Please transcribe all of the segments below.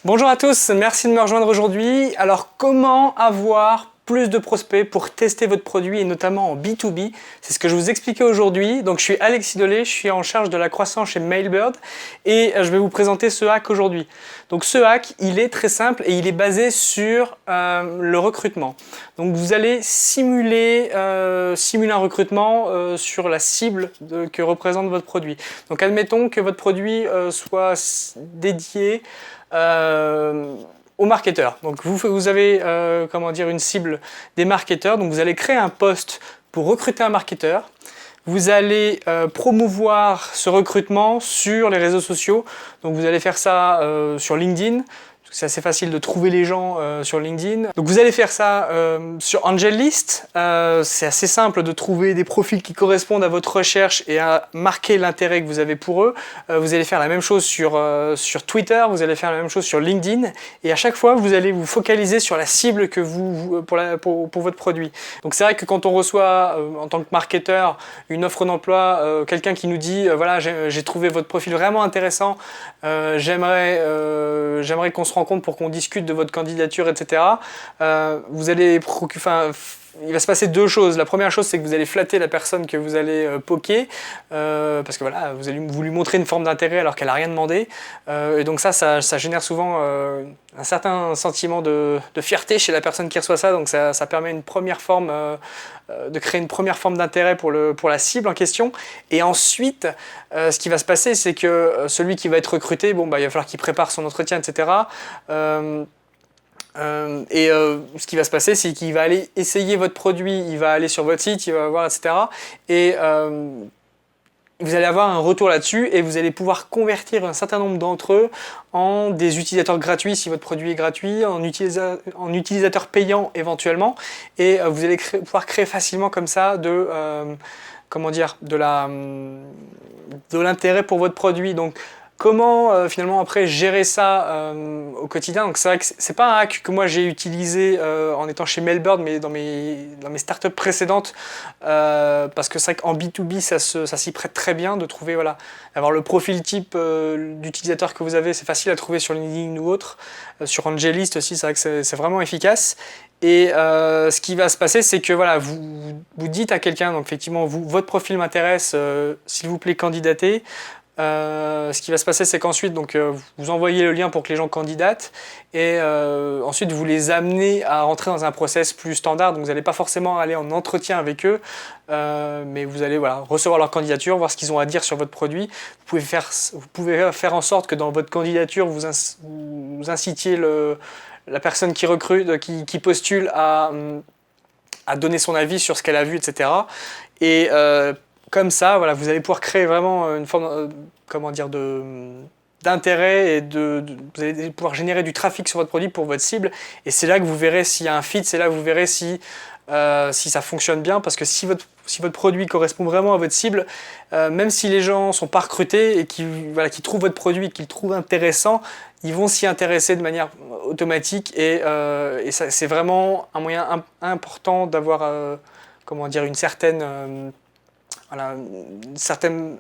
Bonjour à tous, merci de me rejoindre aujourd'hui. Alors, comment avoir plus de prospects pour tester votre produit et notamment en B2B? C'est ce que je vais vous expliquer aujourd'hui. Donc, je suis Alexis Dolé, je suis en charge de la croissance chez Mailbird et je vais vous présenter ce hack aujourd'hui. Donc, ce hack, il est très simple et il est basé sur le recrutement. Donc, vous allez simuler un recrutement sur la cible que représente votre produit. Donc, admettons que votre produit soit dédié aux marketeurs. Donc vous avez une cible des marketeurs, donc vous allez créer un post pour recruter un marketeur. Vous allez promouvoir ce recrutement sur les réseaux sociaux. Donc vous allez faire ça sur LinkedIn. C'est assez facile de trouver les gens sur LinkedIn. Donc vous allez faire ça sur AngelList. C'est assez simple de trouver des profils qui correspondent à votre recherche et à marquer l'intérêt que vous avez pour eux. Vous allez faire la même chose sur Twitter, vous allez faire la même chose sur LinkedIn. Et à chaque fois, vous allez vous focaliser sur la cible que pour votre produit. Donc c'est vrai que quand on reçoit en tant que marketeur une offre d'emploi, quelqu'un qui nous dit voilà, j'ai trouvé votre profil vraiment intéressant, j'aimerais qu'on se rencontre pour qu'on discute de votre candidature, etc. Il va se passer deux choses. La première chose, c'est que vous allez flatter la personne que vous allez poker, parce que voilà, vous lui montrez une forme d'intérêt alors qu'elle n'a rien demandé. Et donc ça génère souvent un certain sentiment de fierté chez la personne qui reçoit ça. Donc ça permet une première forme, de créer une première forme d'intérêt pour la cible en question. Et ensuite, ce qui va se passer, c'est que celui qui va être recruté, il va falloir qu'il prépare son entretien, etc. Ce qui va se passer, c'est qu'il va aller essayer votre produit, il va aller sur votre site, il va voir, etc. Et vous allez avoir un retour là-dessus et vous allez pouvoir convertir un certain nombre d'entre eux en des utilisateurs gratuits si votre produit est gratuit, en utilisateurs payants éventuellement. Et vous allez pouvoir créer facilement comme ça de l'intérêt pour votre produit. Donc, comment finalement après gérer ça au quotidien? Donc c'est vrai que c'est pas un hack que moi j'ai utilisé en étant chez Mailbird, mais dans mes startups précédentes, parce que c'est vrai qu'en B2B ça s'y prête très bien de trouver, voilà, avoir le profil type d'utilisateur que vous avez, c'est facile à trouver sur LinkedIn ou autre. Sur AngelList aussi, c'est vrai que c'est vraiment efficace. Et ce qui va se passer, c'est que voilà, vous dites à quelqu'un, donc effectivement, votre profil m'intéresse, s'il vous plaît, candidatez. Ce qui va se passer, c'est qu'ensuite vous envoyez le lien pour que les gens candidatent et ensuite vous les amenez à rentrer dans un process plus standard. Donc vous n'allez pas forcément aller en entretien avec eux, mais vous allez recevoir leur candidature, voir ce qu'ils ont à dire sur votre produit. Vous pouvez faire en sorte que dans votre candidature, vous incitiez la personne qui recrute, qui postule à donner son avis sur ce qu'elle a vu, etc. Et comme ça, voilà, vous allez pouvoir créer vraiment une forme d'intérêt et vous allez pouvoir générer du trafic sur votre produit pour votre cible. Et c'est là que vous verrez s'il y a un fit, c'est là que vous verrez si ça fonctionne bien. Parce que si votre produit correspond vraiment à votre cible, même si les gens ne sont pas recrutés et qui trouvent votre produit et qu'ils le trouvent intéressant, ils vont s'y intéresser de manière automatique. Et c'est vraiment un moyen important d'avoir un certain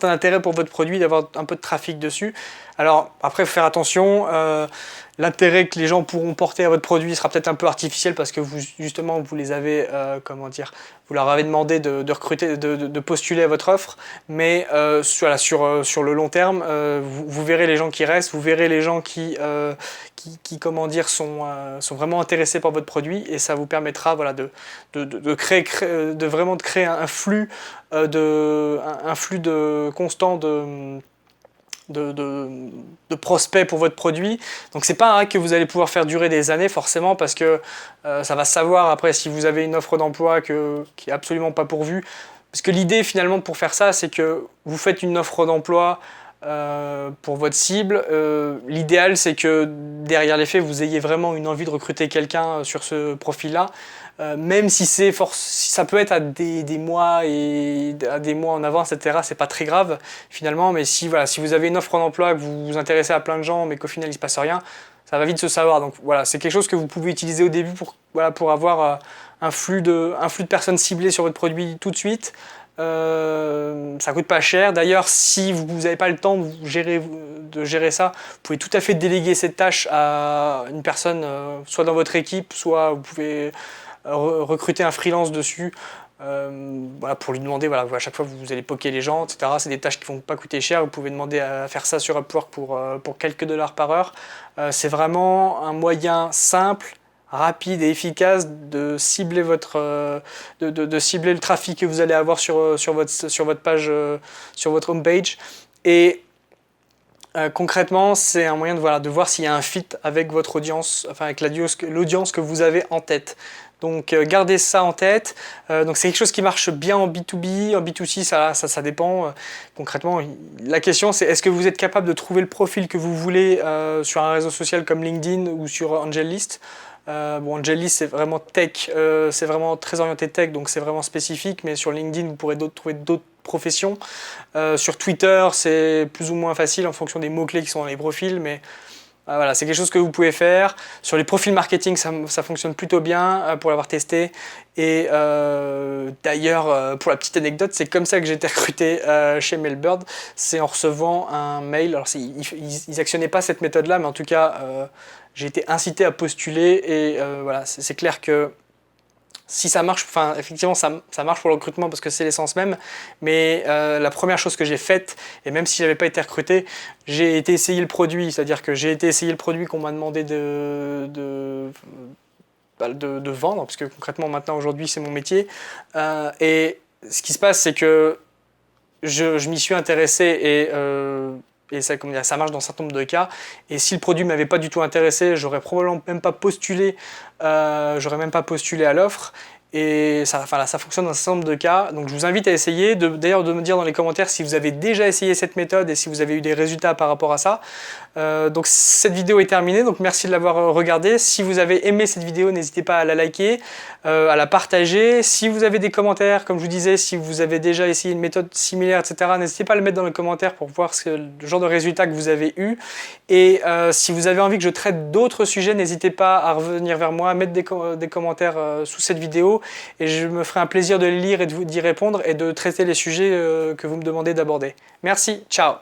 intérêt pour votre produit, d'avoir un peu de trafic dessus. Alors après, il faut faire attention, l'intérêt que les gens pourront porter à votre produit sera peut-être un peu artificiel parce que vous les avez, vous leur avez demandé de recruter, de postuler à votre offre, mais sur le long terme, vous verrez les gens qui restent, vous verrez les gens qui sont vraiment intéressés par votre produit, et ça vous permettra de créer un flux constant de prospects pour votre produit. Donc c'est pas un hack que vous allez pouvoir faire durer des années forcément, parce que ça va se savoir après si vous avez une offre d'emploi qui est absolument pas pourvue. Parce que l'idée finalement pour faire ça, c'est que vous faites une offre d'emploi pour votre cible. L'idéal, c'est que derrière les faits, vous ayez vraiment une envie de recruter quelqu'un sur ce profil-là, même si ça peut être à des mois en avance, etc. C'est pas très grave finalement, mais si vous avez une offre d'emploi, que vous vous intéressez à plein de gens, mais qu'au final il se passe rien, ça va vite se savoir. Donc voilà, c'est quelque chose que vous pouvez utiliser au début pour avoir un flux de personnes ciblées sur votre produit tout de suite. Ça coûte pas cher. D'ailleurs, si vous n'avez pas le temps de gérer ça, vous pouvez tout à fait déléguer cette tâche à une personne, soit dans votre équipe, soit vous pouvez recruter un freelance dessus. Voilà, pour lui demander, voilà, à chaque fois vous allez poker les gens, etc. C'est des tâches qui ne vont pas coûter cher. Vous pouvez demander à faire ça sur Upwork pour quelques dollars par heure. C'est vraiment un moyen simple, rapide et efficace de cibler de cibler le trafic que vous allez avoir sur votre page, sur votre homepage. Et concrètement, c'est un moyen de voir s'il y a un fit avec votre audience, enfin avec l'audience que vous avez en tête. Donc gardez ça en tête. Donc c'est quelque chose qui marche bien en B2B, en B2C ça dépend. Concrètement, la question c'est est-ce que vous êtes capable de trouver le profil que vous voulez sur un réseau social comme LinkedIn ou sur AngelList. Bon, AngelList c'est vraiment tech, c'est vraiment très orienté tech, donc c'est vraiment spécifique, mais sur LinkedIn vous pourrez trouver d'autres professions. Sur Twitter c'est plus ou moins facile en fonction des mots-clés qui sont dans les profils, mais voilà, c'est quelque chose que vous pouvez faire. Sur les profils marketing, ça fonctionne plutôt bien pour l'avoir testé. Et d'ailleurs, pour la petite anecdote, c'est comme ça que j'ai été recruté chez Mailbird. C'est en recevant un mail. Alors, ils n'actionnaient pas cette méthode-là, mais en tout cas, j'ai été incité à postuler. Et voilà, c'est clair que si ça marche, enfin effectivement ça marche pour le recrutement parce que c'est l'essence même, mais la première chose que j'ai faite, et même si j'avais pas été recruté, j'ai été essayer le produit, c'est-à-dire que j'ai été essayer le produit qu'on m'a demandé de vendre, parce que concrètement maintenant aujourd'hui c'est mon métier, et ce qui se passe c'est que je m'y suis intéressé et ça, ça marche dans un certain nombre de cas. Et si le produit ne m'avait pas du tout intéressé, j'aurais probablement même pas postulé, à l'offre. Et ça fonctionne dans un certain nombre de cas. Donc je vous invite à essayer, d'ailleurs de me dire dans les commentaires si vous avez déjà essayé cette méthode et si vous avez eu des résultats par rapport à ça. Donc cette vidéo est terminée, donc merci de l'avoir regardée. Si vous avez aimé cette vidéo, n'hésitez pas à la liker, à la partager. Si vous avez des commentaires, comme je vous disais, si vous avez déjà essayé une méthode similaire, etc., n'hésitez pas à le mettre dans les commentaires pour voir le genre de résultats que vous avez eu. Et si vous avez envie que je traite d'autres sujets, n'hésitez pas à revenir vers moi, à mettre des commentaires sous cette vidéo et je me ferai un plaisir de les lire et d'y répondre et de traiter les sujets que vous me demandez d'aborder. Merci, ciao!